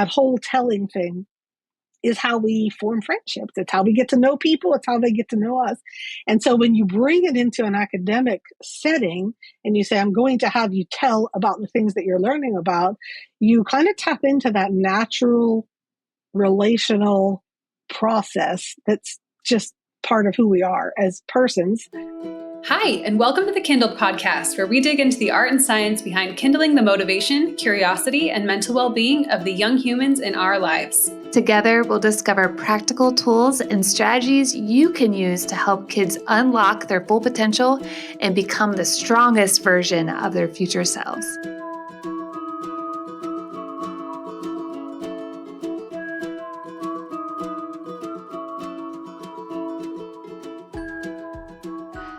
that whole telling thing is how we form friendships. It's how we get to know people. It's how they get to know us. And so when you bring it into an academic setting and you say, I'm going to have you tell about the things that you're learning about, you kind of tap into that natural relational process that's just part of who we are as persons. Hi, and welcome to the Kindled podcast, where we dig into the art and science behind kindling the motivation, curiosity, and mental well-being of the young humans in our lives. Together, we'll discover practical tools and strategies you can use to help kids unlock their full potential and become the strongest version of their future selves.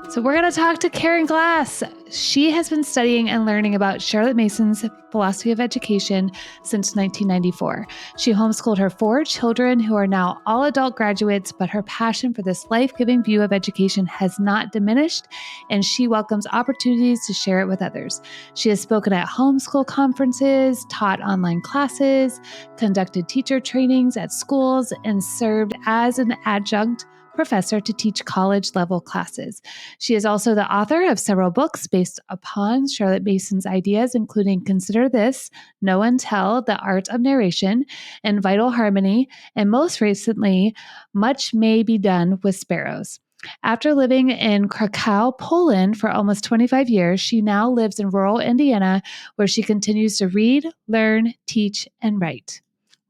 So we're going to talk to Karen Glass. She has been studying and learning about Charlotte Mason's philosophy of education since 1994. She homeschooled her 4 children who are now all adult graduates, but her passion for this life-giving view of education has not diminished, and she welcomes opportunities to share it with others. She has spoken at homeschool conferences, taught online classes, conducted teacher trainings at schools, and served as an adjunct professor to teach college-level classes. She is also the author of several books based upon Charlotte Mason's ideas, including Consider This, Know and Tell, The Art of Narration, and Vital Harmony, and most recently, Much May Be Done with Sparrows. After living in Krakow, Poland for almost 25 years, she now lives in rural Indiana, where she continues to read, learn, teach, and write.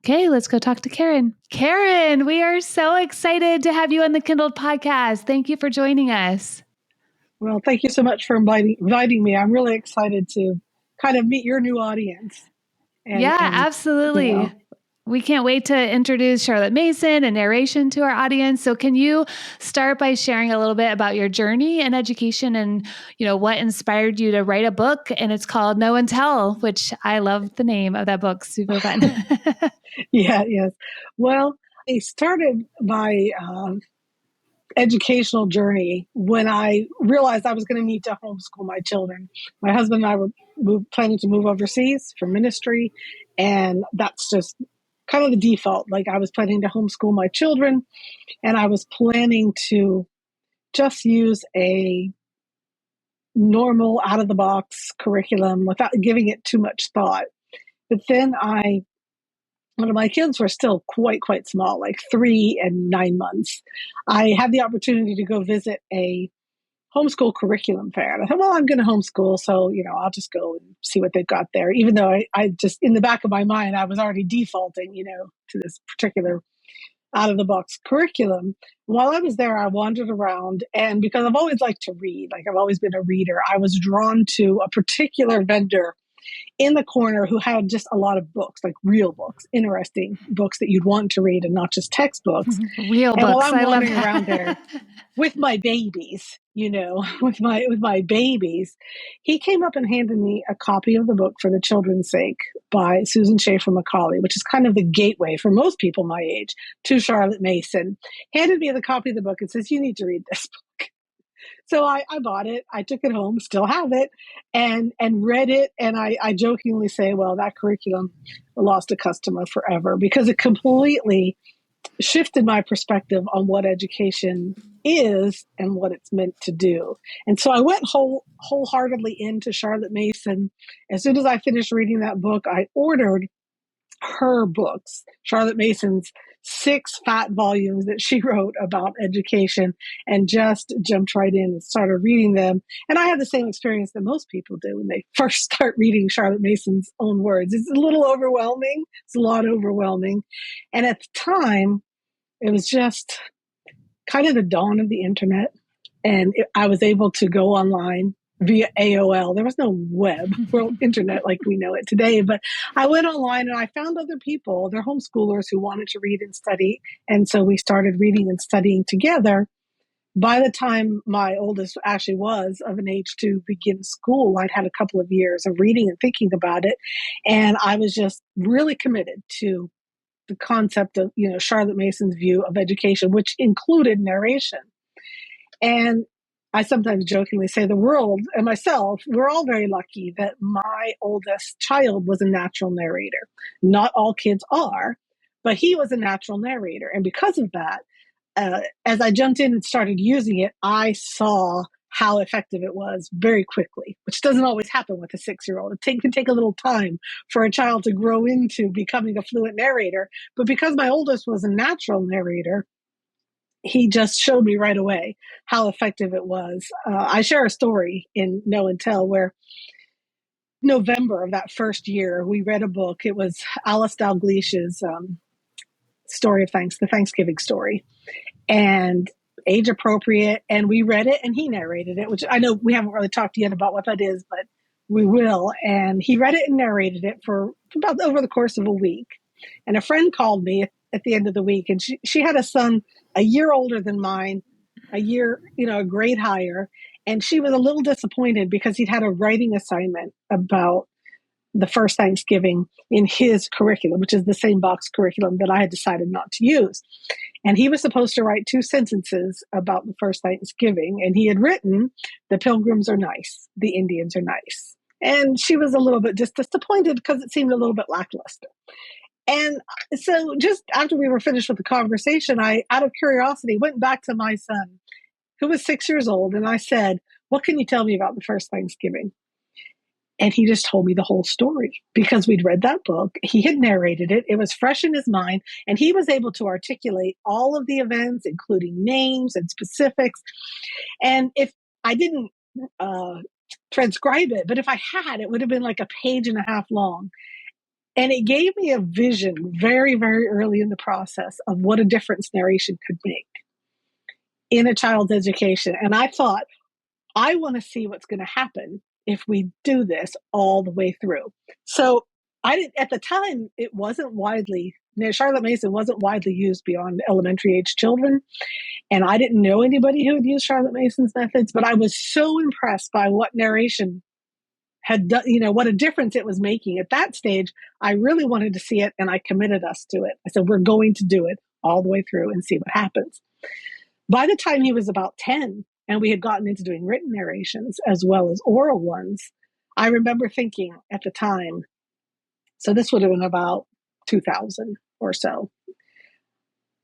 Okay, let's go talk to Karen. Karen, we are so excited to have you on the Kindled podcast. Thank you for joining us. Well, thank you so much for inviting me. I'm really excited to kind of meet your new audience. Absolutely. You know. We can't wait to introduce Charlotte Mason and narration to our audience. So can you start by sharing a little bit about your journey in education and, what inspired you to write a book? And it's called Know and Tell, which I love the name of that book. Super fun. Yes. Well, I started my educational journey when I realized I was going to need to homeschool my children. My husband and I were planning to move overseas for ministry, and that's just kind of the default. Like, I was planning to homeschool my children, and I was planning to just use a normal out-of-the-box curriculum without giving it too much thought. But then one of my kids were still quite small, like 3 and 9 months. I had the opportunity to go visit a homeschool curriculum fair. And I thought, well, I'm going to homeschool, so, I'll just go and see what they've got there. Even though I just, in the back of my mind, I was already defaulting, to this particular out-of-the-box curriculum. While I was there, I wandered around, and because I've always liked to read, like I've always been a reader, I was drawn to a particular vendor in the corner who had just a lot of books, like real books, interesting books that you'd want to read and not just textbooks. Real books. While I'm wandering around there with my babies, with my babies, he came up and handed me a copy of the book For the Children's Sake by Susan Schaefer Macaulay, which is kind of the gateway for most people my age to Charlotte Mason. Handed me the copy of the book and says, you need to read this book. So I bought it. I took it home, still have it, and read it. And I jokingly say, well, that curriculum lost a customer forever, because it completely shifted my perspective on what education is and what it's meant to do. And so I went wholeheartedly into Charlotte Mason. As soon as I finished reading that book, I ordered her books, Charlotte Mason's 6 fat volumes that she wrote about education, and just jumped right in and started reading them. And I had the same experience that most people do when they first start reading Charlotte Mason's own words. It's a little overwhelming. It's a lot overwhelming. And at the time, it was just kind of the dawn of the internet. And I was able to go online via AOL. There was no web or internet like we know it today, but I went online and I found other people, they're homeschoolers who wanted to read and study. And so we started reading and studying together. By the time my oldest actually was of an age to begin school, I'd had a couple of years of reading and thinking about it. And I was just really committed to the concept of, Charlotte Mason's view of education, which included narration. And I sometimes jokingly say the world and myself, we're all very lucky that my oldest child was a natural narrator. Not all kids are, but he was a natural narrator. And because of that, as I jumped in and started using it, I saw how effective it was very quickly, which doesn't always happen with a 6-year-old. It can take a little time for a child to grow into becoming a fluent narrator. But because my oldest was a natural narrator, he just showed me right away how effective it was. I share a story in Know and Tell where November of that first year, we read a book. It was Alice Dalglish's story of the Thanksgiving story, and age appropriate. And we read it and he narrated it, which I know we haven't really talked yet about what that is, but we will. And he read it and narrated it for about over the course of a week. And a friend called me at the end of the week, and she had a son a year older than mine, a year, a grade higher. And she was a little disappointed because he'd had a writing assignment about the first Thanksgiving in his curriculum, which is the same box curriculum that I had decided not to use. And he was supposed to write 2 sentences about the first Thanksgiving. And he had written, "The Pilgrims are nice, the Indians are nice." And she was a little bit just disappointed because it seemed a little bit lackluster. And so just after we were finished with the conversation, I, out of curiosity, went back to my son, who was 6 years old, and I said, "What can you tell me about the first Thanksgiving?" And he just told me the whole story because we'd read that book. He had narrated it. It was fresh in his mind, and he was able to articulate all of the events, including names and specifics. And if I didn't transcribe it, but if I had, it would have been like a page and a half long. And it gave me a vision very, very early in the process of what a difference narration could make in a child's education. And I thought, I want to see what's going to happen if we do this all the way through. So at the time, it wasn't Charlotte Mason wasn't widely used beyond elementary age children. And I didn't know anybody who had used Charlotte Mason's methods, but I was so impressed by what narration had done, what a difference it was making. At that stage, I really wanted to see it, and I committed us to it. I said, we're going to do it all the way through and see what happens. By the time he was about 10, and we had gotten into doing written narrations as well as oral ones, I remember thinking at the time, so this would have been about 2000 or so,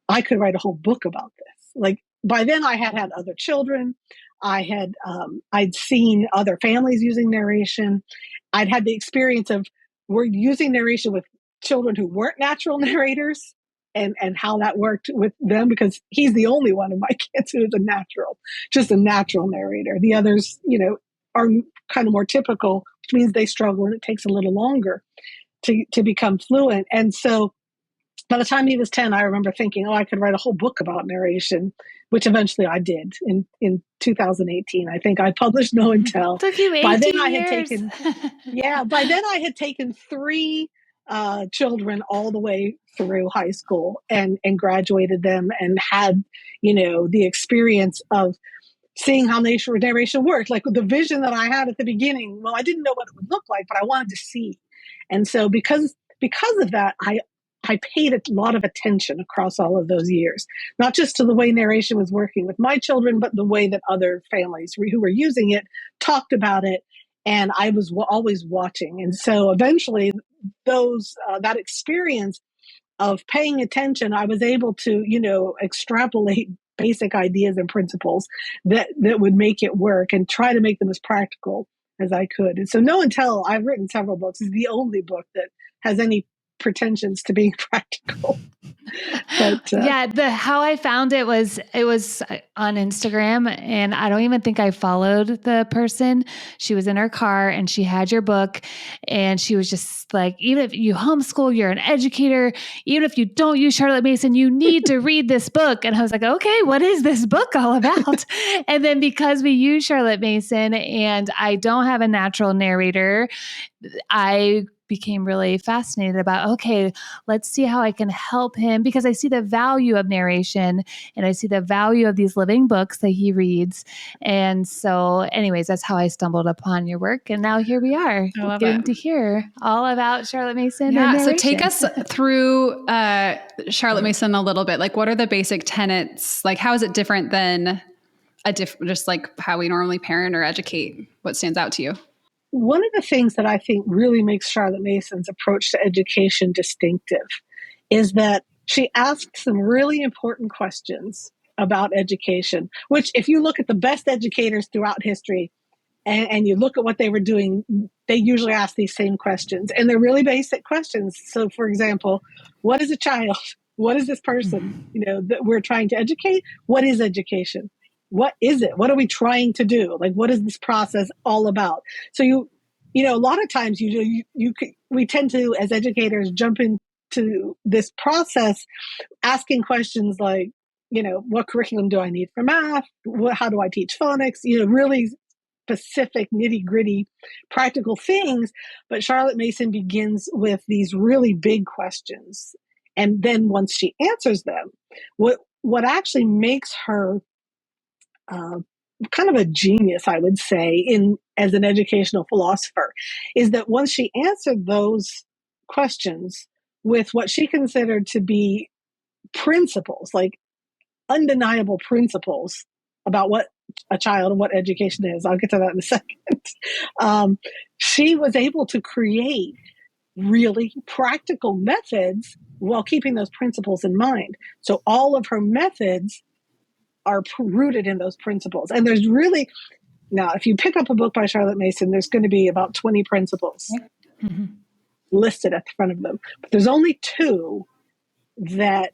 I could write a whole book about this. Like, by then I had other children. I'd seen other families using narration. I'd had the experience of we're using narration with children who weren't natural narrators and how that worked with them, because he's the only one of my kids who is just a natural narrator. The others, are kind of more typical, which means they struggle and it takes a little longer to become fluent. And so by the time he was 10, I remember thinking, I could write a whole book about narration, which eventually I did in 2018. I think I published Know and Tell. It took you 18 by then I years. by then I had taken 3 children all the way through high school and graduated them and had, the experience of seeing how narration worked. Like the vision that I had at the beginning, well, I didn't know what it would look like, but I wanted to see. And so because of that, I paid a lot of attention across all of those years, not just to the way narration was working with my children, but the way that other families who were using it talked about it. And I was always watching. And so eventually that experience of paying attention, I was able to, extrapolate basic ideas and principles that would make it work and try to make them as practical as I could. And so Know and Tell, I've written several books, is the only book that has any pretensions to being practical. But how I found it was on Instagram, and I don't even think I followed the person. She was in her car and she had your book, and she was just like, even if you homeschool, you're an educator, even if you don't use Charlotte Mason, you need to read this book. And I was like, okay, what is this book all about? And then because we use Charlotte Mason and I don't have a natural narrator, I became really fascinated about, okay, let's see how I can help him, because I see the value of narration and I see the value of these living books that he reads. And so anyways, that's how I stumbled upon your work. And now here we are getting to hear all about Charlotte Mason. Yeah. And so take us through Charlotte Mason a little bit. Like, what are the basic tenets? Like, how is it different than just like how we normally parent or educate? What stands out to you? One of the things that I think really makes Charlotte Mason's approach to education distinctive is that she asks some really important questions about education, which if you look at the best educators throughout history and you look at what they were doing, they usually ask these same questions. And they're really basic questions. So, for example, what is a child? What is this person, that we're trying to educate? What is education? What is it? What are we trying to do? Like, what is this process all about? So a lot of times we tend to, as educators, jump into this process asking questions like, what curriculum do I need for math? How do I teach phonics? Really specific, nitty-gritty, practical things. But Charlotte Mason begins with these really big questions. And then once she answers them, what actually makes her kind of a genius, I would say, as an educational philosopher, is that once she answered those questions with what she considered to be principles, like undeniable principles about what a child and what education is. I'll get to that in a second. She was able to create really practical methods while keeping those principles in mind. So all of her methods are rooted in those principles. And there's really, now, if you pick up a book by Charlotte Mason, there's going to be about 20 principles listed at the front of them. But there's only 2 that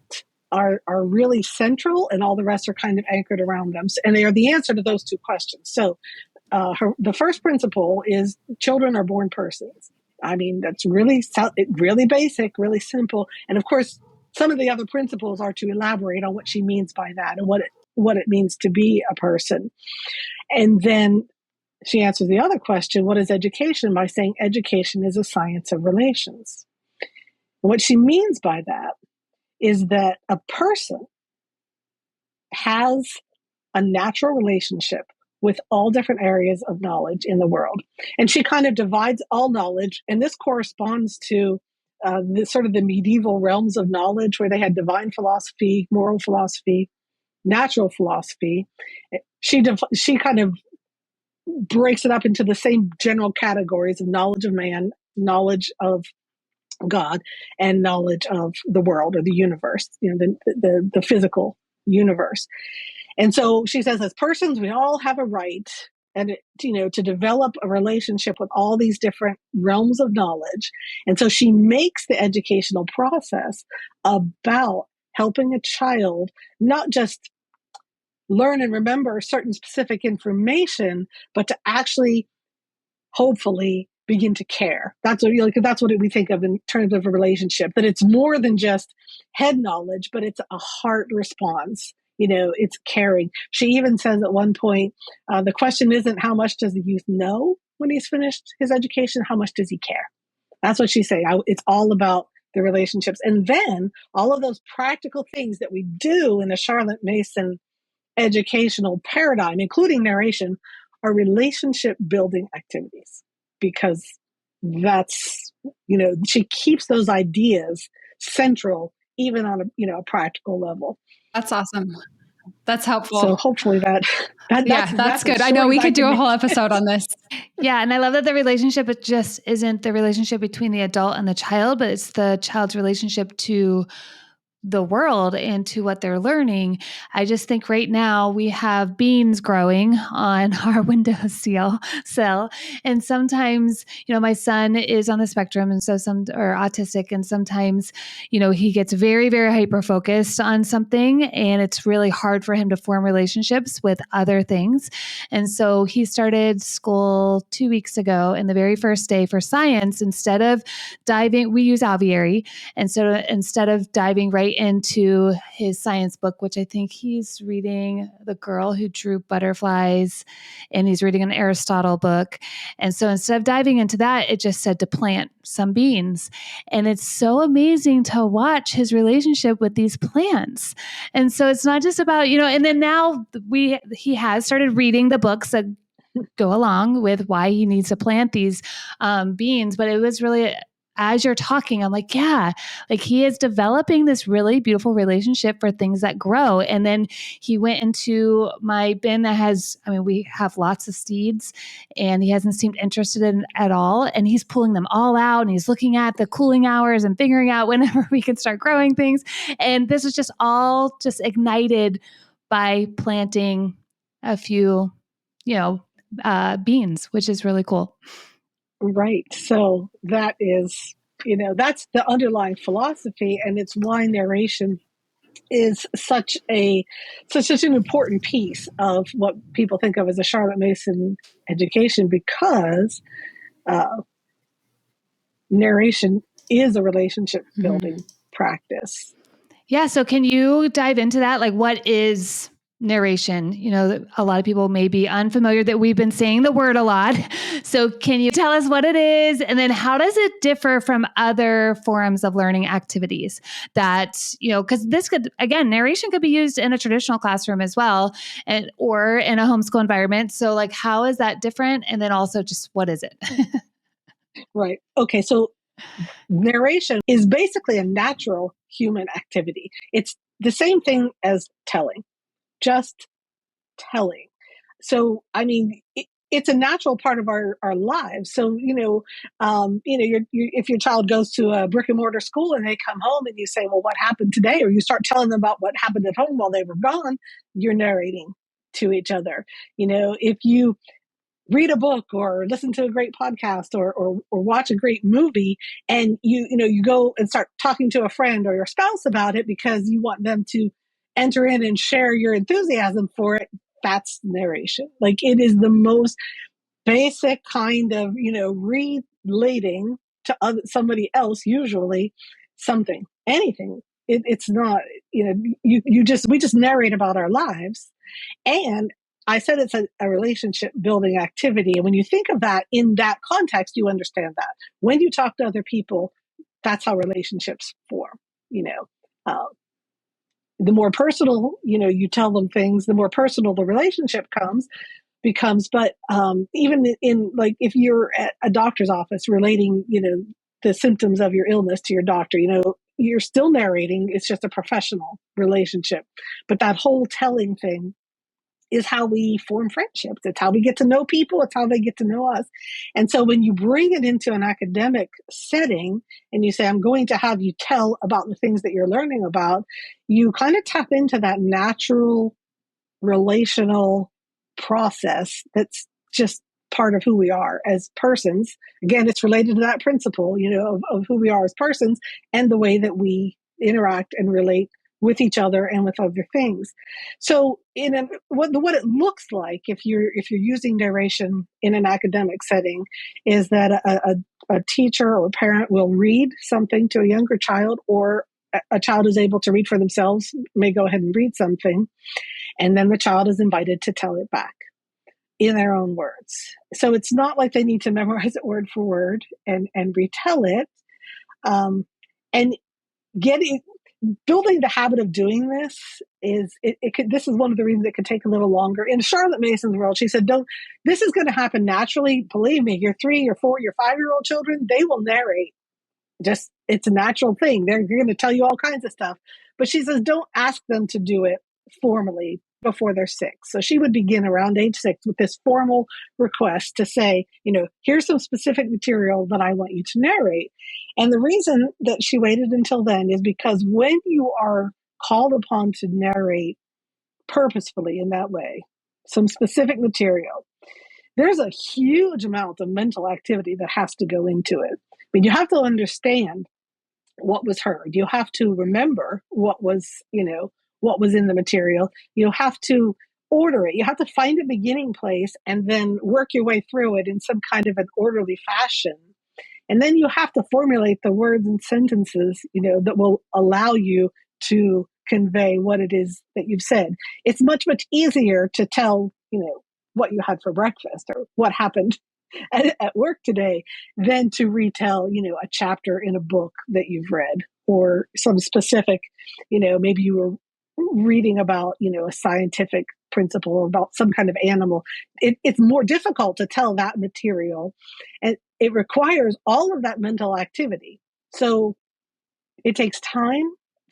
are really central, and all the rest are kind of anchored around them. And they are the answer to those 2 questions. So the first principle is children are born persons. I mean, that's really basic, really simple. And of course, some of the other principles are to elaborate on what she means by that and what it means to be a person. And then she answers the other question, what is education? By saying education is a science of relations. And what she means by that is that a person has a natural relationship with all different areas of knowledge in the world. And she kind of divides all knowledge, and this corresponds to the medieval realms of knowledge where they had divine philosophy, moral philosophy, natural philosophy. She kind of breaks it up into the same general categories of knowledge of man, knowledge of God, and knowledge of the world or the universe, the physical universe. And so she says, as persons, we all have a right to develop a relationship with all these different realms of knowledge. And so she makes the educational process about helping a child not just learn and remember certain specific information, but to actually, hopefully, begin to care. That's what we think of in terms of a relationship, that it's more than just head knowledge, but it's a heart response. It's caring. She even says at one point, the question isn't how much does the youth know when he's finished his education, how much does he care? That's what she's saying. It's all about the relationships. And then all of those practical things that we do in the Charlotte Mason educational paradigm, including narration, are relationship building activities, because that's, she keeps those ideas central even on a practical level. That's awesome. That's helpful. So hopefully that's good. I know we could do a whole episode on this. Yeah. And I love that the relationship, it just isn't the relationship between the adult and the child, but it's the child's relationship to the world and to what they're learning. I just think right now we have beans growing on our windowsill. And sometimes, my son is on the spectrum and or autistic. And sometimes, he gets very, very hyper-focused on something, and it's really hard for him to form relationships with other things. And so he started school 2 weeks ago, and the very first day for science, instead of we use Aviary. And so instead of diving right into his science book, which I think he's reading The Girl Who Drew Butterflies, and he's reading an Aristotle book. And so instead of diving into that, it just said to plant some beans. And it's so amazing to watch his relationship with these plants. And so it's not just about, and then now he has started reading the books that go along with why he needs to plant these beans. But it was really as you're talking, I'm like, yeah, like he is developing this really beautiful relationship for things that grow. And then he went into my bin that has, I mean, we have lots of seeds and he hasn't seemed interested in at all. And he's pulling them all out and he's looking at the cooling hours and figuring out whenever we can start growing things. And this was just all just ignited by planting a few, beans, which is really cool. Right. So that is, that's the underlying philosophy, and it's why narration is such an important piece of what people think of as a Charlotte Mason education, because narration is a relationship building practice. Yeah. So can you dive into that? Like, what is narration? A lot of people may be unfamiliar that we've been saying the word a lot. So can you tell us what it is? And then how does it differ from other forms of learning activities that, because this could, again, narration could be used in a traditional classroom as well, or in a homeschool environment. So like, how is that different? And then also just what is it? Right. Okay. So narration is basically a natural human activity. It's the same thing as telling, just telling. So, I mean, it's a natural part of our lives. So, if your child goes to a brick and mortar school and they come home and you say, well, what happened today? Or you start telling them about what happened at home while they were gone, you're narrating to each other. If you read a book or listen to a great podcast or watch a great movie, and you go and start talking to a friend or your spouse about it because you want them to enter in and share your enthusiasm for it, that's narration. Like, it is the most basic kind of, relating to somebody else, usually something, anything. It's not, we just narrate about our lives. And I said it's a relationship building activity. And when you think of that in that context, you understand that. When you talk to other people, that's how relationships form. The more personal, you tell them things, the more personal the relationship becomes. But even in, like, if you're at a doctor's office relating, the symptoms of your illness to your doctor, you're still narrating. It's just a professional relationship. But that whole telling thing is how we form friendships. It's how we get to know people. It's how they get to know us. And so when you bring it into an academic setting and you say, I'm going to have you tell about the things that you're learning about, you kind of tap into that natural relational process that's just part of who we are as persons. Again, it's related to that principle, of who we are as persons and the way that we interact and relate with each other and with other things. So what it looks like if you're using narration in an academic setting is that a teacher or a parent will read something to a younger child, or a child is able to read for themselves, may go ahead and read something, and then the child is invited to tell it back in their own words. So it's not like they need to memorize it word for word and retell it. And building the habit of doing this this is one of the reasons it could take a little longer. In Charlotte Mason's world, she said, this is going to happen naturally. Believe me, your 3, your 4, your 5-year-old children, they will narrate. Just, it's a natural thing. They're going to tell you all kinds of stuff. But she says, don't ask them to do it formally before they're 6. So she would begin around age 6 with this formal request to say, here's some specific material that I want you to narrate. And the reason that she waited until then is because when you are called upon to narrate purposefully in that way, some specific material, there's a huge amount of mental activity that has to go into it. I mean, you have to understand what was heard. You have to remember what was in the material. You have to order it. You have to find a beginning place and then work your way through it in some kind of an orderly fashion. And then you have to formulate the words and sentences, that will allow you to convey what it is that you've said. It's much, much easier to tell, what you had for breakfast or what happened at work today than to retell, a chapter in a book that you've read, or some specific, maybe you were reading about, a scientific principle or about some kind of animal. It's more difficult to tell that material. And it requires all of that mental activity. So it takes time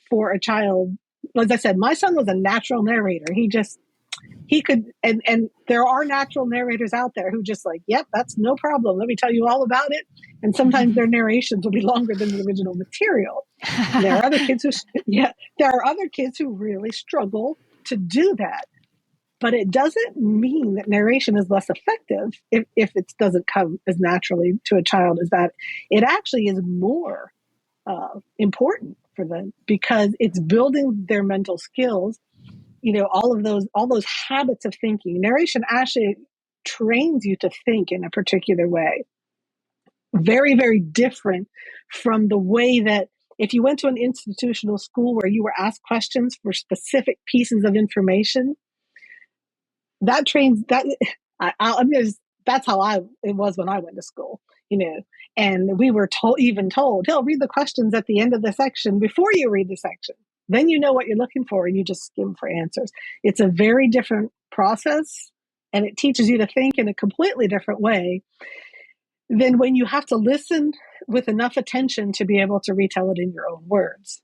for a child. As I said, my son was a natural narrator. He could, and there are natural narrators out there who just like, yep, that's no problem. Let me tell you all about it. And sometimes their narrations will be longer than the original material. There are other kids who really struggle to do that. But it doesn't mean that narration is less effective if it doesn't come as naturally to a child as that. It actually is more important for them because it's building their mental skills. All those habits of thinking. Narration actually trains you to think in a particular way. Very, very different from the way that if you went to an institutional school where you were asked questions for specific pieces of information, that trains that. That's how it was when I went to school, and we were told, read the questions at the end of the section before you read the section. Then you know what you're looking for and you just skim for answers. It's a very different process and it teaches you to think in a completely different way than when you have to listen with enough attention to be able to retell it in your own words.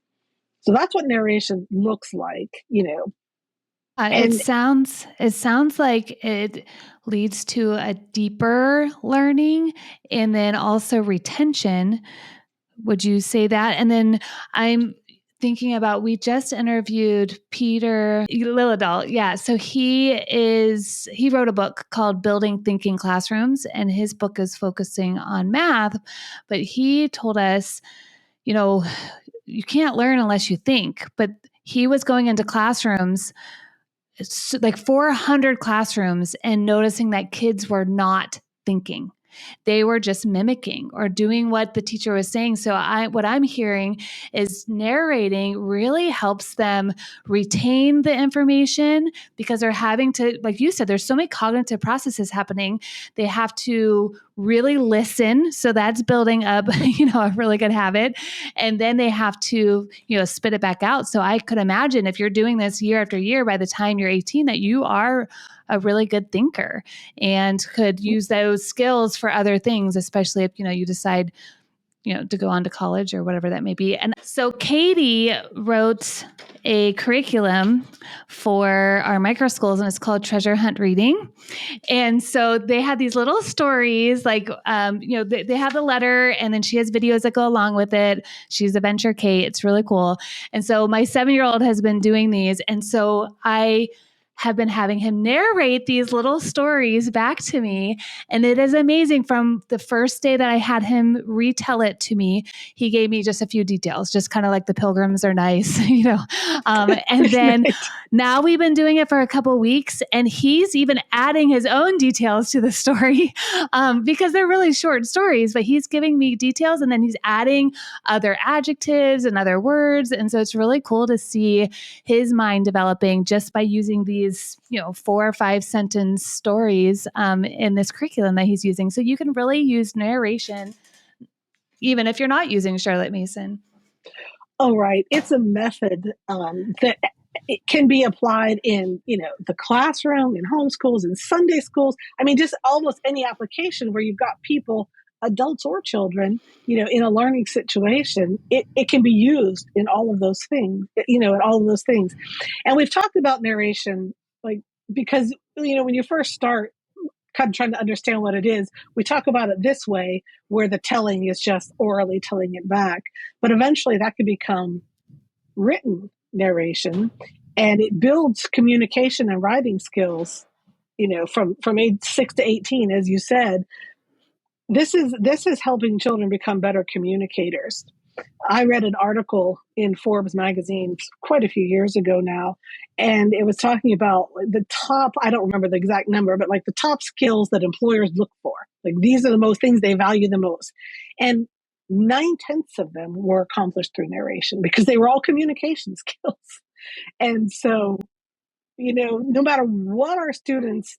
So that's what narration looks like, It sounds like it leads to a deeper learning and then also retention. Would you say that? And then I'm thinking about, we just interviewed Peter Liljedahl. Yeah. So he wrote a book called Building Thinking Classrooms, and his book is focusing on math, but he told us, you can't learn unless you think. But he was going into classrooms, like 400 classrooms, and noticing that kids were not thinking. They were just mimicking or doing what the teacher was saying. So what I'm hearing is narrating really helps them retain the information because they're having to, like you said, there's so many cognitive processes happening. They have to really listen. So that's building up, a really good habit. And then they have to, spit it back out. So I could imagine if you're doing this year after year, by the time you're 18, that you are a really good thinker and could use those skills for other things, especially if, you decide, to go on to college or whatever that may be. And so Katie wrote a curriculum for our micro schools, and it's called Treasure Hunt Reading. And so they had these little stories, like, they have the letter and then she has videos that go along with it. She's a Venture Kate. It's really cool. And so my 7-year-old has been doing these. And so I have been having him narrate these little stories back to me. And it is amazing. From the first day that I had him retell it to me, he gave me just a few details, just kind of like the pilgrims are nice, and then now we've been doing it for a couple of weeks and he's even adding his own details to the story because they're really short stories, but he's giving me details and then he's adding other adjectives and other words. And so it's really cool to see his mind developing just by using these 4 or 5 sentence stories in this curriculum that he's using. So you can really use narration even if you're not using Charlotte Mason. Oh, right. It's a method that it can be applied in, the classroom, in homeschools, in Sunday schools. I mean, just almost any application where you've got people, adults or children, in a learning situation, it can be used in all of those things, in all of those things. And we've talked about narration, because, when you first start kind of trying to understand what it is, we talk about it this way, where the telling is just orally telling it back. But eventually that could become written narration, and it builds communication and writing skills, from age 6 to 18, as you said. This is helping children become better communicators. I read an article in Forbes magazine quite a few years ago now, and it was talking about the top, I don't remember the exact number, but like the top skills that employers look for. Like these are the most things they value the most. And 9/10 of them were accomplished through narration because they were all communication skills. And so, no matter what our students,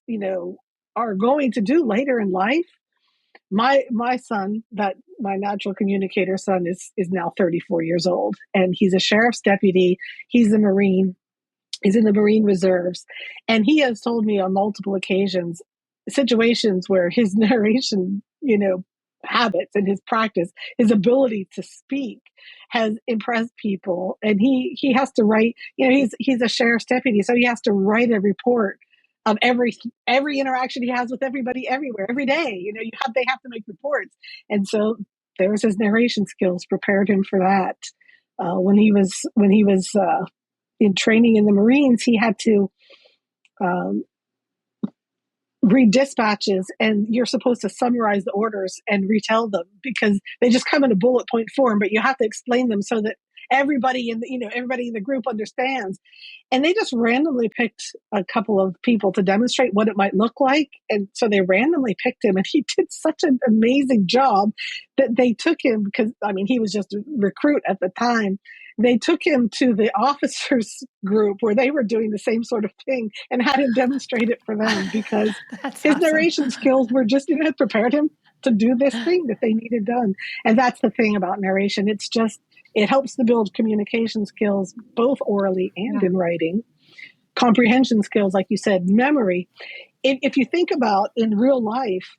are going to do later in life, my son, my natural communicator son, is now 34 years old, and he's a sheriff's deputy. He's a Marine. He's in the Marine Reserves, and he has told me on multiple occasions situations where his narration, habits and his practice, his ability to speak has impressed people. And he has to write, he's a sheriff's deputy, so he has to write a report of every interaction he has with everybody everywhere every day. They have to make reports. And so there's his narration skills prepared him for that. When he was in training in the Marines, he had to read dispatches, and you're supposed to summarize the orders and retell them because they just come in a bullet point form, but you have to explain them so that everybody in the group understands. And they just randomly picked a couple of people to demonstrate what it might look like. And so they randomly picked him, and he did such an amazing job that they took him, because he was just a recruit at the time. They took him to the officers group where they were doing the same sort of thing and had him demonstrate it for them, because his awesome. Narration skills were just, had prepared him to do this thing that they needed done. And that's the thing about narration. It helps to build communication skills, both orally and in writing. Comprehension skills, like you said, memory. If you think about in real life,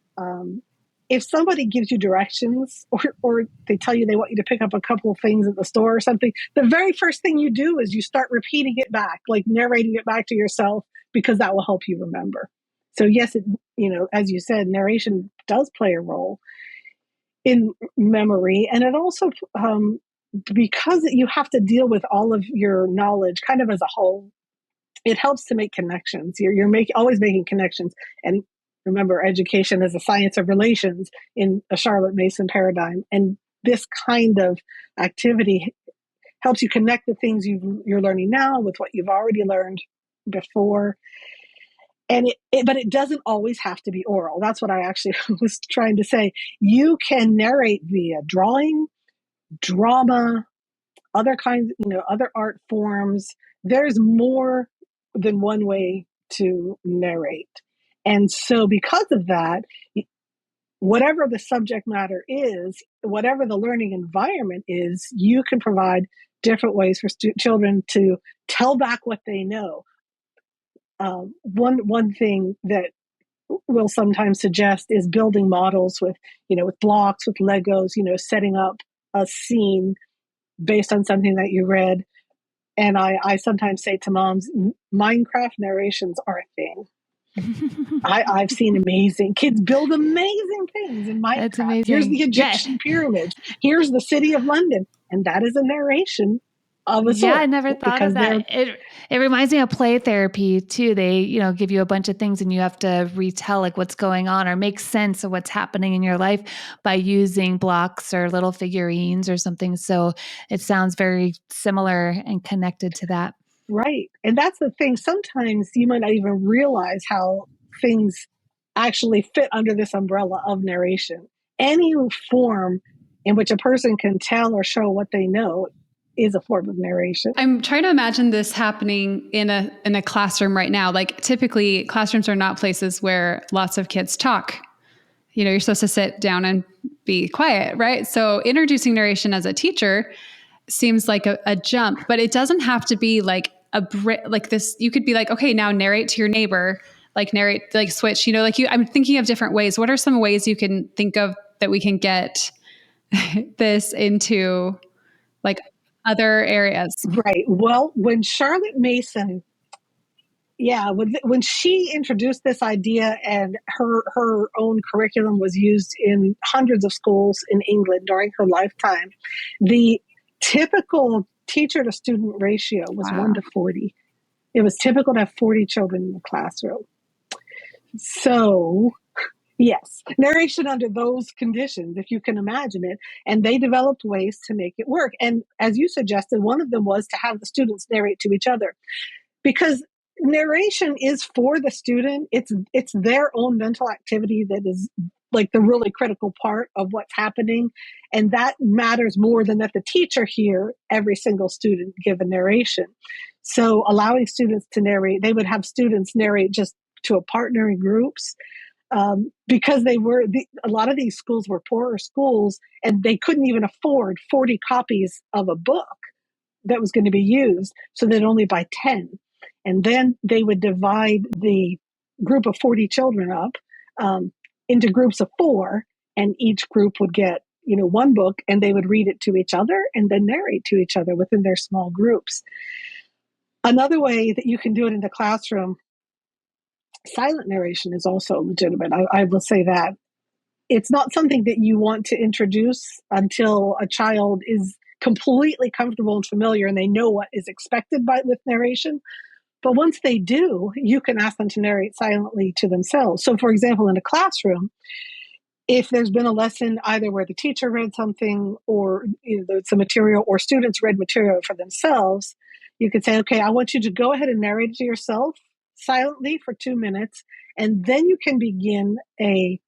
if somebody gives you directions or they tell you they want you to pick up a couple of things at the store or something, the very first thing you do is you start repeating it back, like narrating it back to yourself, because that will help you remember. So yes, as you said, narration does play a role in memory. And it also, because you have to deal with all of your knowledge kind of as a whole, it helps to make connections. You're always making connections. And remember, education is a science of relations in a Charlotte Mason paradigm. And this kind of activity helps you connect the things you're learning now with what you've already learned before. And but it doesn't always have to be oral. That's what I actually was trying to say. You can narrate via drawing, drama, other kinds, other art forms. There's more than one way to narrate. And so because of that, whatever the subject matter is, whatever the learning environment is, you can provide different ways for children to tell back what they know. One thing that we'll sometimes suggest is building models with blocks, with Legos, setting up a scene based on something that you read. And I sometimes say to moms, Minecraft narrations are a thing. I've seen amazing kids build amazing things in Minecraft. That's amazing. Here's the Egyptian pyramids. Here's the city of London. And that is a narration of a sort. Yeah, I never thought of that. It reminds me of play therapy too. They, give you a bunch of things and you have to retell like what's going on or make sense of what's happening in your life by using blocks or little figurines or something. So it sounds very similar and connected to that. Right. And that's the thing. Sometimes you might not even realize how things actually fit under this umbrella of narration. Any form in which a person can tell or show what they know is a form of narration. I'm trying to imagine this happening in a classroom right now. Like typically classrooms are not places where lots of kids talk. You're supposed to sit down and be quiet, right? So introducing narration as a teacher seems like a jump, but it doesn't have to be like like this. You could be like, okay, now narrate to your neighbor, like narrate, like switch, I'm thinking of different ways. What are some ways you can think of that we can get this into like other areas? Right. Well, when Charlotte Mason, when she introduced this idea and her own curriculum was used in hundreds of schools in England during her lifetime, the typical teacher to student ratio was 1 to 40. It was typical to have 40 children in the classroom. So yes, narration under those conditions, if you can imagine it. And they developed ways to make it work. And as you suggested, one of them was to have the students narrate to each other, because narration is for the student. It's their own mental activity that is like the really critical part of what's happening. And that matters more than that the teacher hear every single student give a narration. So allowing students to narrate, they would have students narrate just to a partner in groups. Because a lot of these schools were poorer schools and they couldn't even afford 40 copies of a book that was going to be used. So they'd only buy 10. And then they would divide the group of 40 children up into groups of 4. and each group would get, one book, and they would read it to each other and then narrate to each other within their small groups. Another way that you can do it in the classroom, silent narration is also legitimate. I will say that. It's not something that you want to introduce until a child is completely comfortable and familiar and they know what is expected with narration. But once they do, you can ask them to narrate silently to themselves. So, for example, in a classroom, if there's been a lesson either where the teacher read something or some material, or students read material for themselves, you could say, okay, I want you to go ahead and narrate it to yourself silently for 2 minutes, and then you can begin a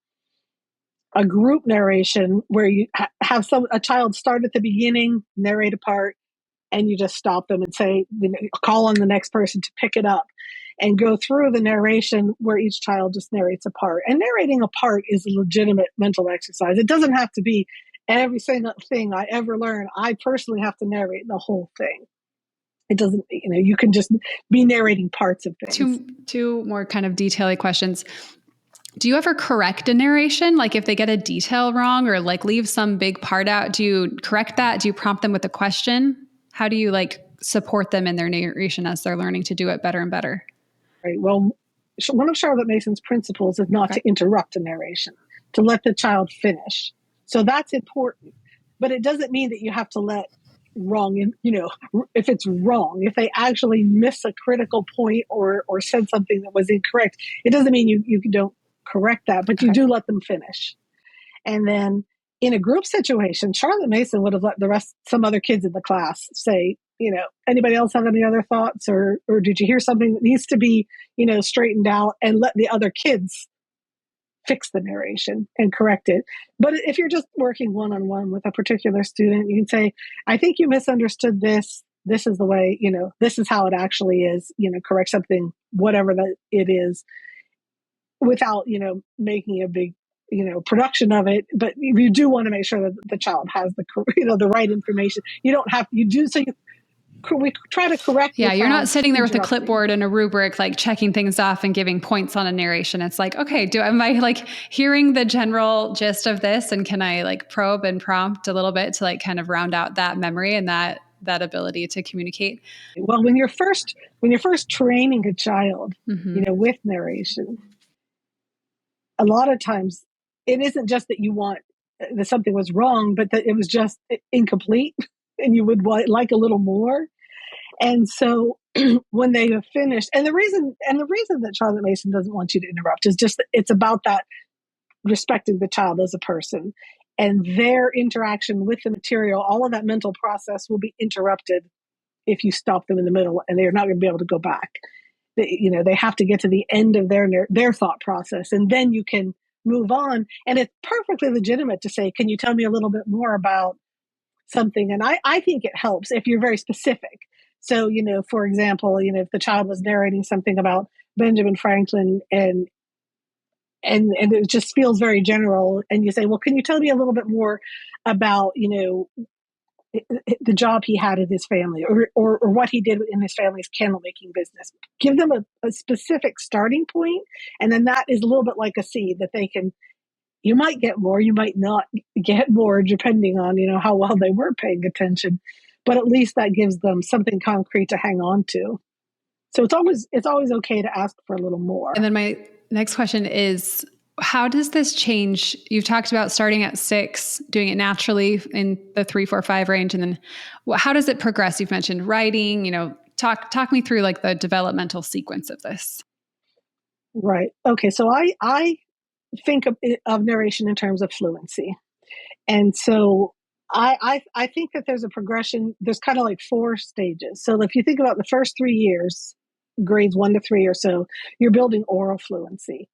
group narration where you have a child start at the beginning, narrate a part, and you just stop them and say, call on the next person to pick it up and go through the narration where each child just narrates a part. And narrating a part is a legitimate mental exercise. It doesn't have to be every single thing I ever learn. I personally have to narrate the whole thing. It doesn't, you can just be narrating parts of things. Two more kind of detailed questions. Do you ever correct a narration? Like if they get a detail wrong or like leave some big part out, do you correct that? Do you prompt them with a question? How do you support them in their narration as they're learning to do it better and better? Right. Well, one of Charlotte Mason's principles is not to interrupt a narration, to let the child finish. So that's important. But it doesn't mean that you have to let wrong, if it's wrong, if they actually miss a critical point or said something that was incorrect, it doesn't mean you don't correct that, but you do let them finish. And then in a group situation, Charlotte Mason would have let some other kids in the class say, anybody else have any other thoughts, or did you hear something that needs to be, straightened out, and let the other kids fix the narration and correct it. But if you're just working one-on-one with a particular student, you can say, I think you misunderstood this. This is the way, this is how it actually is, correct something, whatever that it is, without, making a big, production of it. But you do want to make sure that the child has the right information. We try to correct. Yeah, you're not sitting there with a clipboard and a rubric, checking things off and giving points on a narration. It's like, okay, am I hearing the general gist of this? And can I probe and prompt a little bit to kind of round out that memory and that ability to communicate? Well, when you're first training a child, with narration, a lot of times it isn't just that you want that something was wrong, but that it was just incomplete and you would like a little more. And so when they have finished, and the reason that Charlotte Mason doesn't want you to interrupt is just that it's about that respecting the child as a person and their interaction with the material. All of that mental process will be interrupted if you stop them in the middle, and they're not going to be able to go back. They have to get to the end of their thought process, and then you can move on. And it's perfectly legitimate to say, can you tell me a little bit more about something? And I think it helps if you're very specific. So, for example, if the child was narrating something about Benjamin Franklin and it just feels very general, and you say, well, can you tell me a little bit more about, the job he had in his family, or what he did in his family's candle making business. Give them a specific starting point, and then that is a little bit like a seed that you might get more, you might not get more, depending on, how well they were paying attention, but at least that gives them something concrete to hang on to. So it's always okay to ask for a little more. And then my next question is, how does this change? You've talked about starting at 6, doing it naturally in the 3, 4, 5 range. And then how does it progress? You've mentioned writing, talk me through the developmental sequence of this. Right. Okay. So I think of narration in terms of fluency. And so I think that there's a progression. There's kind of 4 stages. So if you think about the first 3 years, grades 1 to 3 or so, you're building oral fluency.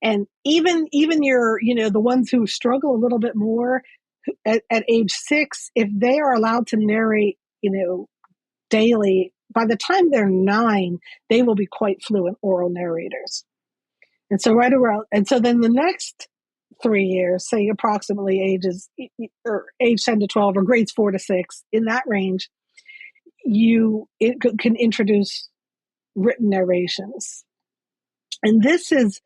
And even your, the ones who struggle a little bit more at age 6, if they are allowed to narrate, daily, by the time they're 9, they will be quite fluent oral narrators. And so and so then the next 3 years, say approximately age 10 to 12 or grades 4 to 6, in that range, it can introduce written narrations. And this is,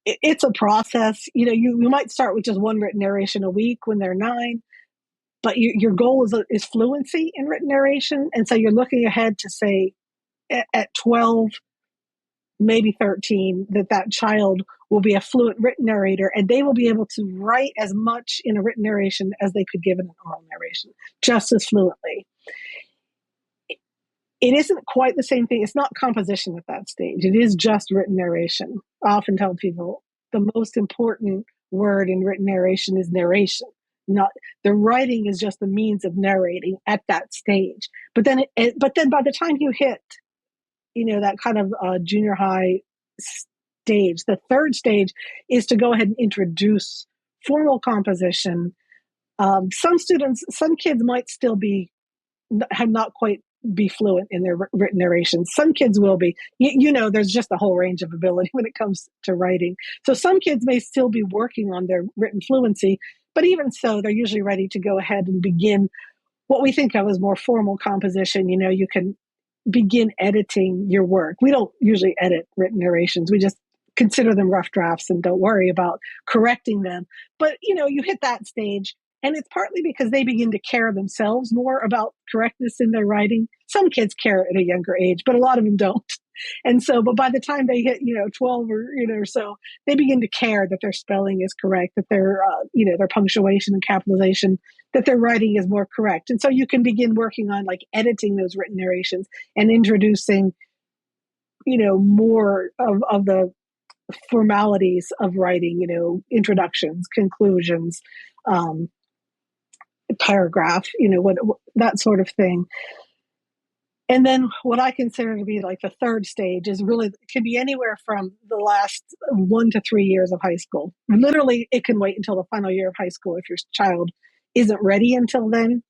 it's a process. You might start with just one written narration a week when they're 9, but your goal is fluency in written narration. And so you're looking ahead to say at 12, maybe 13, that child will be a fluent written narrator, and they will be able to write as much in a written narration as they could give in an oral narration, just as fluently. It isn't quite the same thing. It's not composition at that stage. It is just written narration. I often tell people the most important word in written narration is narration. Not the writing is just the means of narrating at that stage. But then by the time you hit, that kind of junior high stage, the third stage is to go ahead and introduce formal composition. Some kids might still have not quite be fluent in their written narration. Some kids will be. There's just a whole range of ability when it comes to writing. So some kids may still be working on their written fluency, but even so, they're usually ready to go ahead and begin what we think of as more formal composition. You can begin editing your work. We don't usually edit written narrations. We just consider them rough drafts and don't worry about correcting them. But, you hit that stage, and it's partly because they begin to care themselves more about correctness in their writing. Some kids care at a younger age, but a lot of them don't. And so, but by the time they hit, 12 or so, they begin to care that their spelling is correct, that their punctuation and capitalization, that their writing is more correct. And so you can begin working on like editing those written narrations and introducing, more of the formalities of writing, introductions, conclusions, paragraph, what that sort of thing. And then what I consider to be like the third stage is really, it can be anywhere from the last 1 to 3 years of high school. Literally, it can wait until the final year of high school if your child isn't ready until then,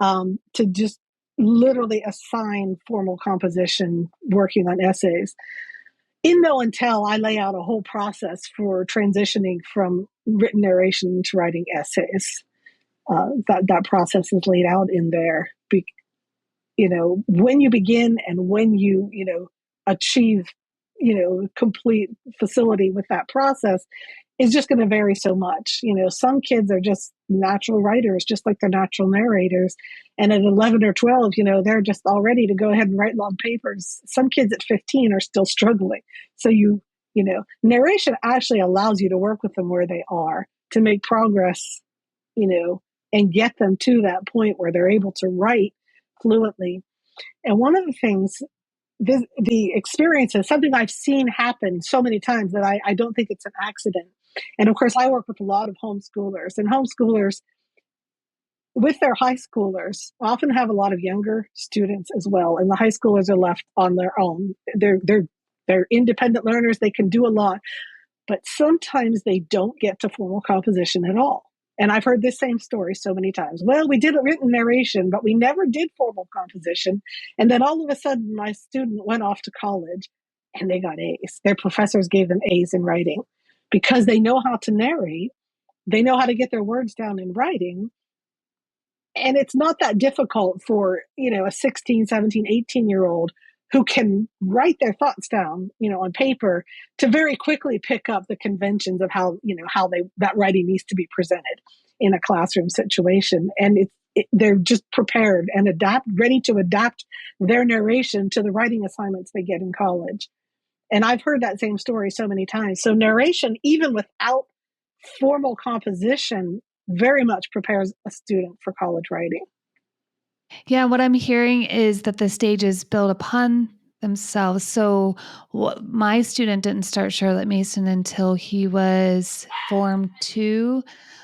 to just literally assign formal composition, working on essays. In No and Tell, I lay out a whole process for transitioning from written narration to writing essays. That process is laid out in there. When you begin and when you, achieve, complete facility with that process is just going to vary so much. Some kids are just natural writers, just like they're natural narrators. And at 11 or 12, they're just all ready to go ahead and write long papers. Some kids at 15 are still struggling. So narration actually allows you to work with them where they are to make progress, and get them to that point where they're able to write fluently. And one of the things, the experience is something I've seen happen so many times that I don't think it's an accident. And of course, I work with a lot of homeschoolers, and homeschoolers with their high schoolers often have a lot of younger students as well. And the high schoolers are left on their own. They're independent learners. They can do a lot, but sometimes they don't get to formal composition at all. And I've heard this same story so many times. Well, we did a written narration, but we never did formal composition. And then all of a sudden, my student went off to college and they got A's. Their professors gave them A's in writing because they know how to narrate. They know how to get their words down in writing. And it's not that difficult for, a 16, 17, 18-year-old who can write their thoughts down, on paper, to very quickly pick up the conventions of how that writing needs to be presented in a classroom situation. And they're just prepared and ready to adapt their narration to the writing assignments they get in college. And I've heard that same story so many times. So narration, even without formal composition, very much prepares a student for college writing. Yeah, what I'm hearing is that the stages build upon themselves. So my student didn't start Charlotte Mason until he was Form 2.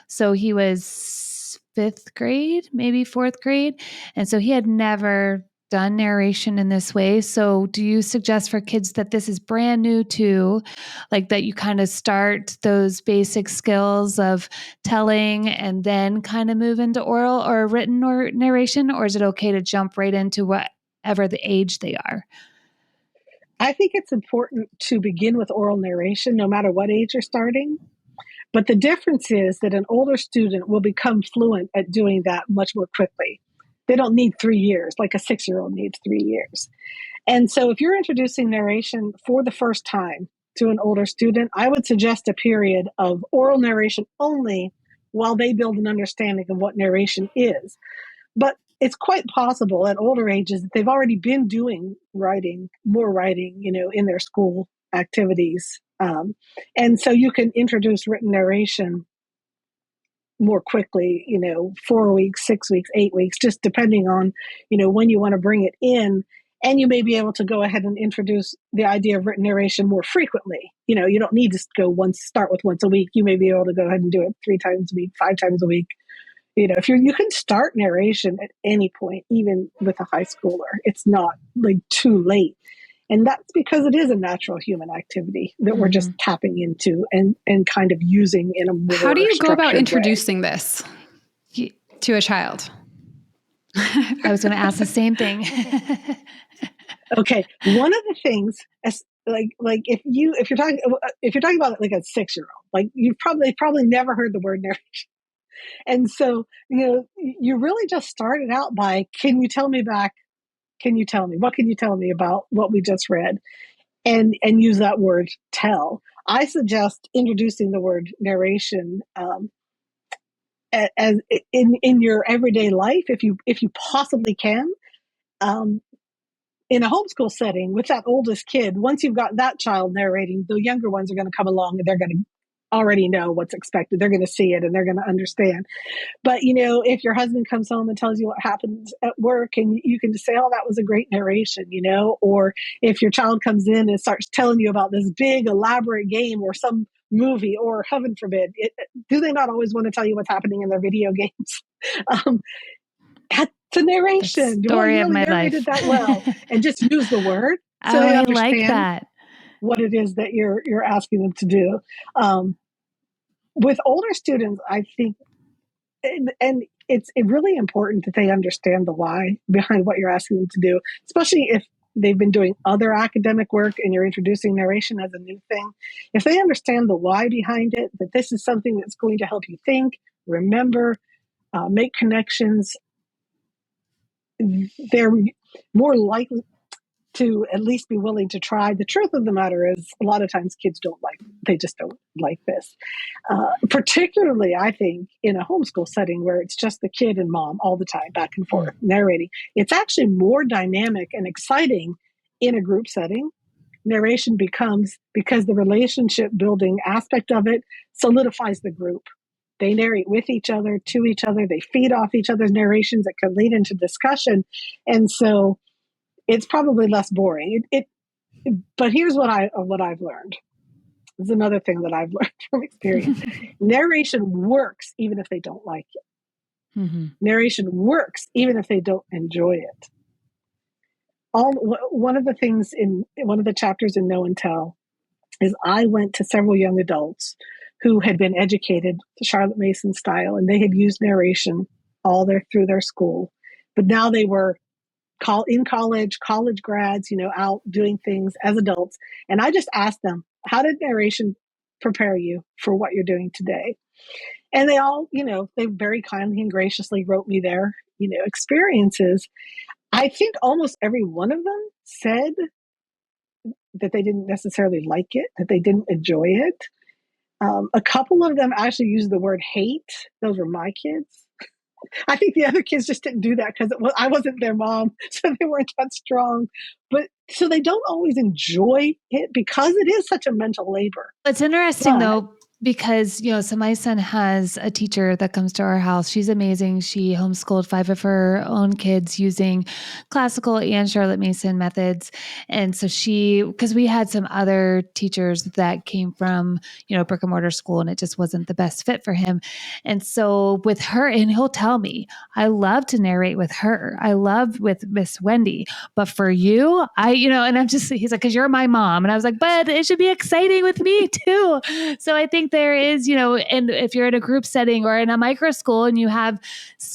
So he was 5th grade, maybe 4th grade. And so he had never done narration in this way. So do you suggest for kids that this is brand new too, like that you kind of start those basic skills of telling and then kind of move into oral or written or narration? Or is it okay to jump right into whatever the age they are? I think it's important to begin with oral narration, no matter what age you're starting. But the difference is that an older student will become fluent at doing that much more quickly. They don't need 3 years, like a 6-year-old needs 3 years. And so if you're introducing narration for the first time, to an older student, I would suggest a period of oral narration only while they build an understanding of what narration is. But it's quite possible at older ages that they've already been doing more writing, in their school activities. And so you can introduce written narration more quickly, 4 weeks, 6 weeks, 8 weeks, just depending on, when you want to bring it in. And you may be able to go ahead and introduce the idea of written narration more frequently. You don't need to start with once a week. You may be able to go ahead and do it 3 times a week, 5 times a week. If you can start narration at any point, even with a high schooler. It's not like too late. And that's because it is a natural human activity that we're just tapping into and kind of using in a more How do you go about introducing way. this to a child? I was going to ask the same thing. Okay, one of the things, like if you're talking about like a 6-year-old, like you've probably never heard the word narration, and so you really just started out by, what can you tell me about what we just read, and use that word tell. I suggest introducing the word narration as in your everyday life, if you possibly can. In a homeschool setting with that oldest kid, once you've got that child narrating, the younger ones are going to come along and they're going to already know what's expected. They're going to see it and they're going to understand. But, if your husband comes home and tells you what happened at work, and you can just say, oh, that was a great narration, or if your child comes in and starts telling you about this big elaborate game or some movie, or heaven forbid, do they not always want to tell you what's happening in their video games? That's a narration. The story of my life. That well, and just use the word so they understand like that. What it is that you're asking them to do. With older students, I think, and it's really important that they understand the why behind what you're asking them to do, especially if they've been doing other academic work and you're introducing narration as a new thing. If they understand the why behind it, that this is something that's going to help you think, remember, make connections, they're more likely to at least be willing to try. The truth of the matter is, a lot of times kids they just don't like this. Particularly, I think, in a homeschool setting where it's just the kid and mom all the time, back and forth, narrating. It's actually more dynamic and exciting in a group setting. Narration becomes, because the relationship building aspect of it solidifies the group. They narrate with each other, to each other. They feed off each other's narrations that can lead into discussion. And so it's probably less boring. But here's what I've learned. This is another thing that I've learned from experience. Narration works even if they don't like it. Mm-hmm. Narration works even if they don't enjoy it. One of the things in one of the chapters in Know and Tell is I went to several young adults who had been educated the Charlotte Mason style, and they had used narration through their school. But now they were in college grads, out doing things as adults. And I just asked them, how did narration prepare you for what you're doing today? And they all, they very kindly and graciously wrote me their, experiences. I think almost every one of them said that they didn't necessarily like it, that they didn't enjoy it. A couple of them actually used the word hate. Those were my kids. I think the other kids just didn't do that because I wasn't their mom, so they weren't that strong. But so they don't always enjoy it because it is such a mental labor. It's interesting though, because, so my son has a teacher that comes to our house. She's amazing. She homeschooled 5 of her own kids using classical and Charlotte Mason methods. And so because we had some other teachers that came from, brick and mortar school, and it just wasn't the best fit for him. And so with her, and he'll tell me, I love to narrate with her. I love with Miss Wendy, but for you, and he's like, 'cause you're my mom. And I was like, but it should be exciting with me too. So I think there is, and if you're in a group setting or in a micro school and you have,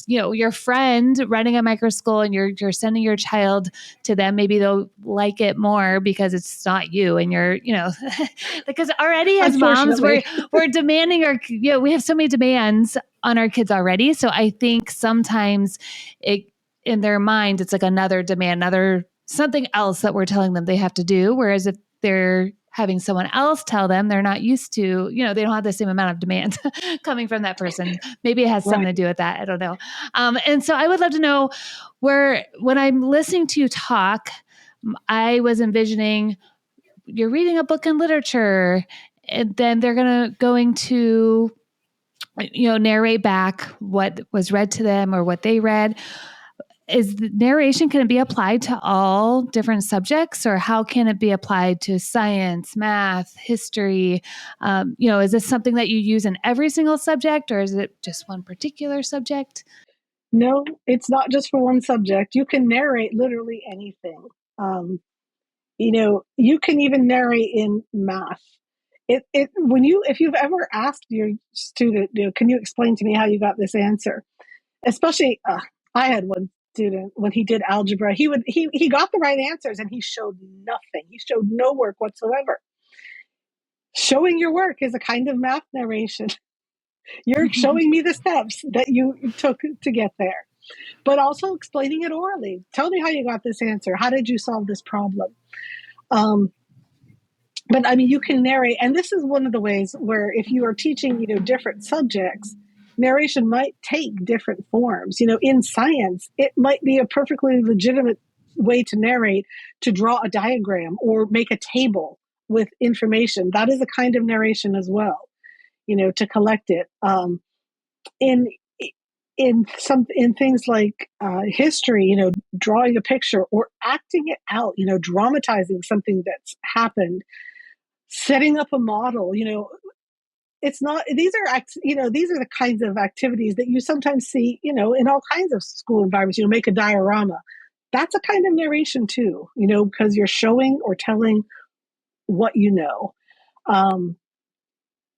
your friend running a micro school and you're sending your child to them, maybe they'll like it more because it's not you and you're, because already as moms, we're demanding we have so many demands on our kids already. So I think sometimes in their mind, it's like another demand, something else that we're telling them they have to do. Whereas if they're having someone else tell them. They're not used to, they don't have the same amount of demand coming from that person. Maybe it has something to do with that. I don't know. And so I would love to know when I'm listening to you talk, I was envisioning you're reading a book in literature, and then they're going to narrate back what was read to them or what they read. Is the narration, can it be applied to all different subjects, or how can it be applied to science, math, history? Is this something that you use in every single subject, or is it just one particular subject? No, it's not just for one subject. You can narrate literally anything. You can even narrate in math. If you've ever asked your student, can you explain to me how you got this answer? Especially, I had one student when he did algebra. He got the right answers and he showed nothing. He showed no work whatsoever. Showing your work is a kind of math narration. You're showing me the steps that you took to get there, but also explaining it orally. Tell me how you got this answer. How did you solve this problem? But I mean, you can narrate, and this is one of the ways where if you are teaching, different subjects, narration might take different forms. In science, it might be a perfectly legitimate way to narrate, to draw a diagram or make a table with information. That is a kind of narration as well, to collect it. In things like history, drawing a picture or acting it out, dramatizing something that's happened, setting up a model, it's not, these are the kinds of activities that you sometimes see, in all kinds of school environments, make a diorama. That's a kind of narration too, because you're showing or telling what you know.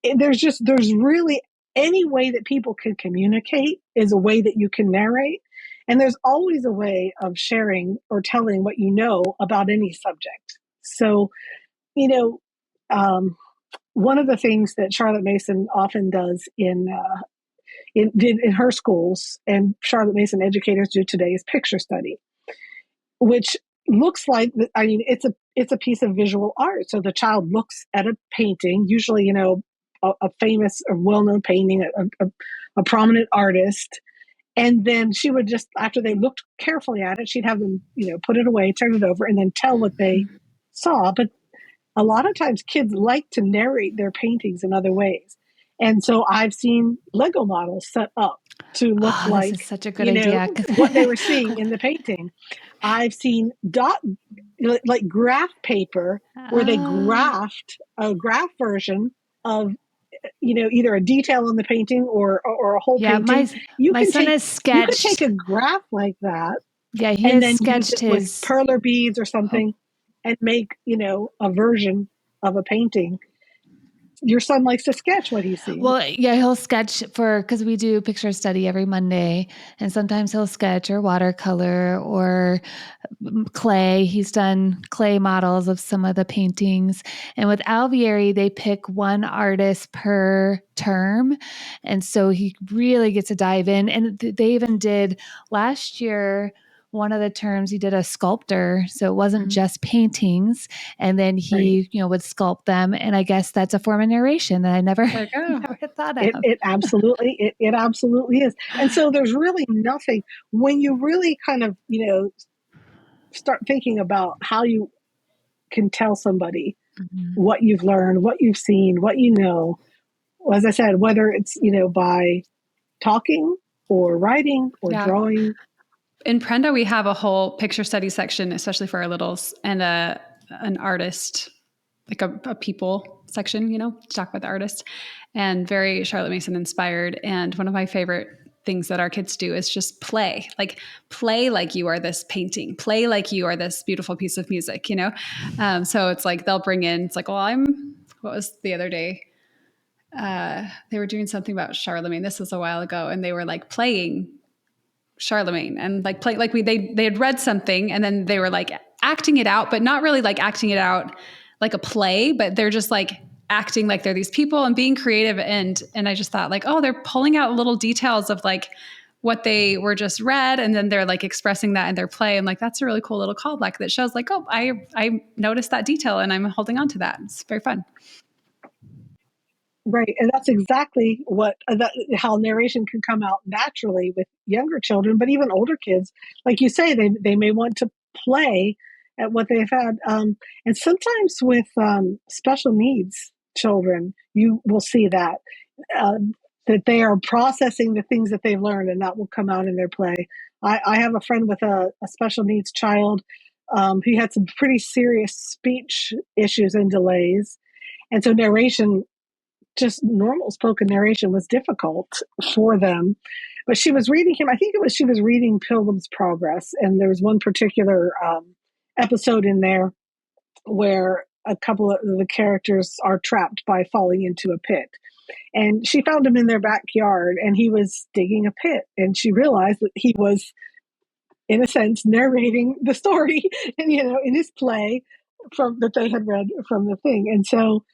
There's really any way that people can communicate is a way that you can narrate. And there's always a way of sharing or telling what you know about any subject. So, one of the things that Charlotte Mason often does in her schools, and Charlotte Mason educators do today, is picture study, which looks like, it's a piece of visual art. So the child looks at a painting, usually, a famous or well-known painting, a prominent artist. And then she would just, after they looked carefully at it, she'd have them, put it away, turn it over, and then tell what they saw. But a lot of times kids like to narrate their paintings in other ways. And so I've seen Lego models set up to look like, this is such a good idea. what they were seeing in the painting. I've seen like graph paper where they graphed a graph version of, either a detail in the painting or a whole painting. My son has sketched. You could take a graph like that. Yeah, he has sketched his with perler beads or something, and make, a version of a painting. Your son likes to sketch what he's seeing. Well, yeah, he'll sketch because we do picture study every Monday, and sometimes he'll sketch or watercolor or clay. He's done clay models of some of the paintings. And with Alvieri, they pick one artist per term. And so he really gets to dive in. And they even did last year, one of the terms, he did a sculptor. So it wasn't just paintings. And then he, would sculpt them. And I guess that's a form of narration that I never thought of. It absolutely is. And so there's really nothing, when you really kind of, start thinking about how you can tell somebody what you've learned, what you've seen, what you know. As I said, whether it's, by talking or writing or drawing. In Prenda, we have a whole picture study section, especially for our littles, and an artist, like a people section, to talk about the artist, and very Charlotte Mason inspired. And one of my favorite things that our kids do is just play like you are this painting, play like you are this beautiful piece of music, So it's like, they'll bring in, it's like, well, what was the other day? They were doing something about Charlemagne. This was a while ago. And they were like playing Charlemagne and like play, like they had read something and then they were like acting it out, but not really like acting it out like a play, but they're just like acting like they're these people and being creative. And I just thought like, oh, they're pulling out little details of like what they were just read, and then they're like expressing that in their play. I'm like, that's a really cool little callback that shows like, oh, I noticed that detail and I'm holding on to that. It's very fun. Right. And that's exactly how narration can come out naturally with younger children, but even older kids. Like you say, they may want to play at what they've had. And sometimes with special needs children, you will see that they are processing the things that they've learned, and that will come out in their play. I have a friend with a special needs child who had some pretty serious speech issues and delays. And so narration, just normal spoken narration, was difficult for them. But she was reading him, she was reading Pilgrim's Progress. And there was one particular episode in there where a couple of the characters are trapped by falling into a pit. And she found him in their backyard, and he was digging a pit. And she realized that he was, in a sense, narrating the story, and in his play that they had read from the thing. And so,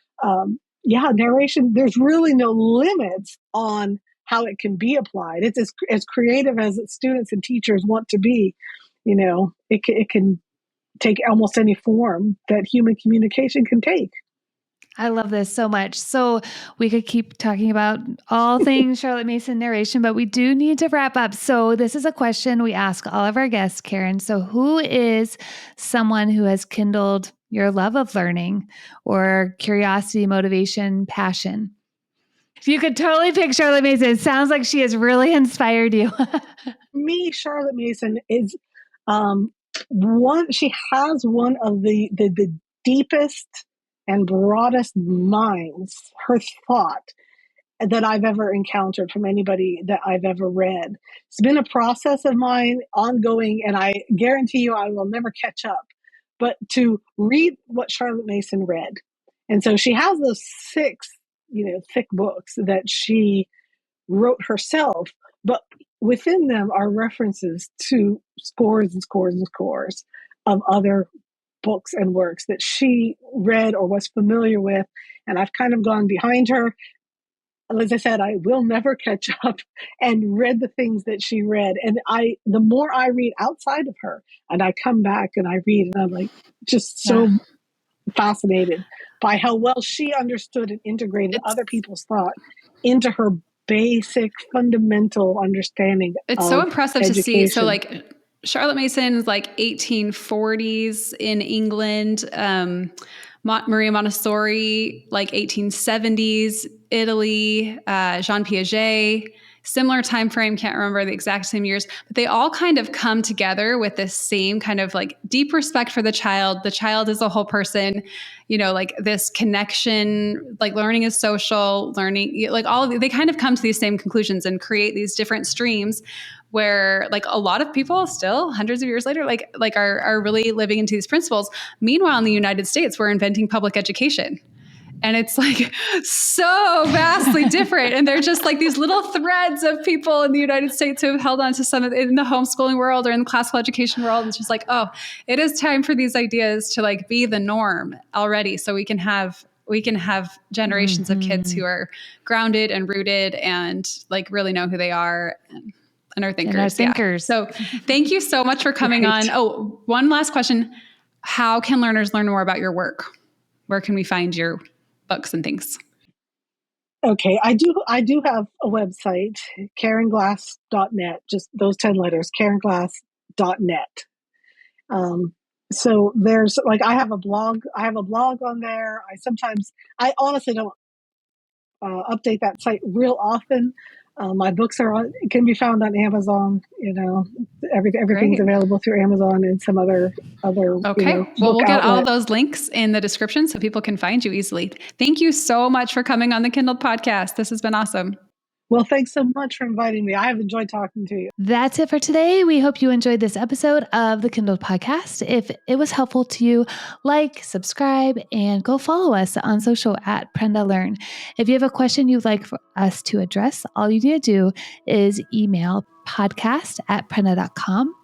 narration, there's really no limits on how it can be applied. It's as creative as students and teachers want to be. It can take almost any form that human communication can take. I love this so much. So we could keep talking about all things Charlotte Mason narration, but we do need to wrap up. So this is a question we ask all of our guests, Karen. So who is someone who has kindled your love of learning or curiosity, motivation, passion? If you could totally pick Charlotte Mason, it sounds like she has really inspired you. Me, Charlotte Mason is she has one of the deepest and broadest minds, her thought, that I've ever encountered from anybody that I've ever read. It's been a process of mine, ongoing, and I guarantee you I will never catch up. But to read what Charlotte Mason read. And so she has those 6, thick books that she wrote herself, but within them are references to scores and scores and scores of other books and works that she read or was familiar with. And I've kind of gone behind her. As I said, I will never catch up, and read the things that she read. And the more I read outside of her, and I come back and I read, and I'm like just so fascinated by how well she understood and integrated other people's thought into her basic fundamental understanding. It's so impressive education. To see. So like Charlotte Mason's like 1840s in England, Maria Montessori, like 1870s, Italy, Jean Piaget, similar time frame, can't remember the exact same years, but they all kind of come together with this same kind of like deep respect for the child. The child is a whole person, like this connection, like learning is social, learning, like they kind of come to these same conclusions and create these different streams where like a lot of people still hundreds of years later, like are really living into these principles. Meanwhile, in the United States, we're inventing public education. And it's like so vastly different. And they're just like these little threads of people in the United States who have held on to some of in the homeschooling world or in the classical education world. And it's just like, oh, it is time for these ideas to like be the norm already. So we can have generations of kids who are grounded and rooted and like really know who they are and are thinkers. And are thinkers. Yeah. So thank you so much for coming on. Oh, one last question. How can learners learn more about your work? Where can we find your books and things? Okay, I do have a website, karenglass.net, just those 10 letters, karenglass.net. So there's like, I have a blog on there. I honestly don't update that site real often. My books can be found on Amazon. Everything's available through Amazon and some other. Okay. Well, we'll get all those links in the description so people can find you easily. Thank you so much for coming on the Kindled podcast. This has been awesome. Well, thanks so much for inviting me. I have enjoyed talking to you. That's it for today. We hope you enjoyed this episode of the Kindled podcast. If it was helpful to you, like, subscribe, and go follow us on social at Prenda Learn. If you have a question you'd like for us to address, all you need to do is email podcast@prenda.com.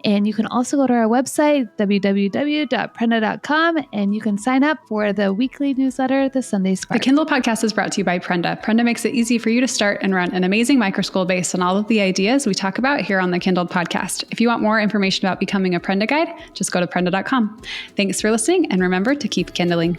And you can also go to our website, www.prenda.com, and you can sign up for the weekly newsletter, The Sunday Spark. The Kindle podcast is brought to you by Prenda. Prenda makes it easy for you to start and run an amazing microschool based on all of the ideas we talk about here on the Kindled podcast. If you want more information about becoming a Prenda guide, just go to prenda.com. Thanks for listening, and remember to keep kindling.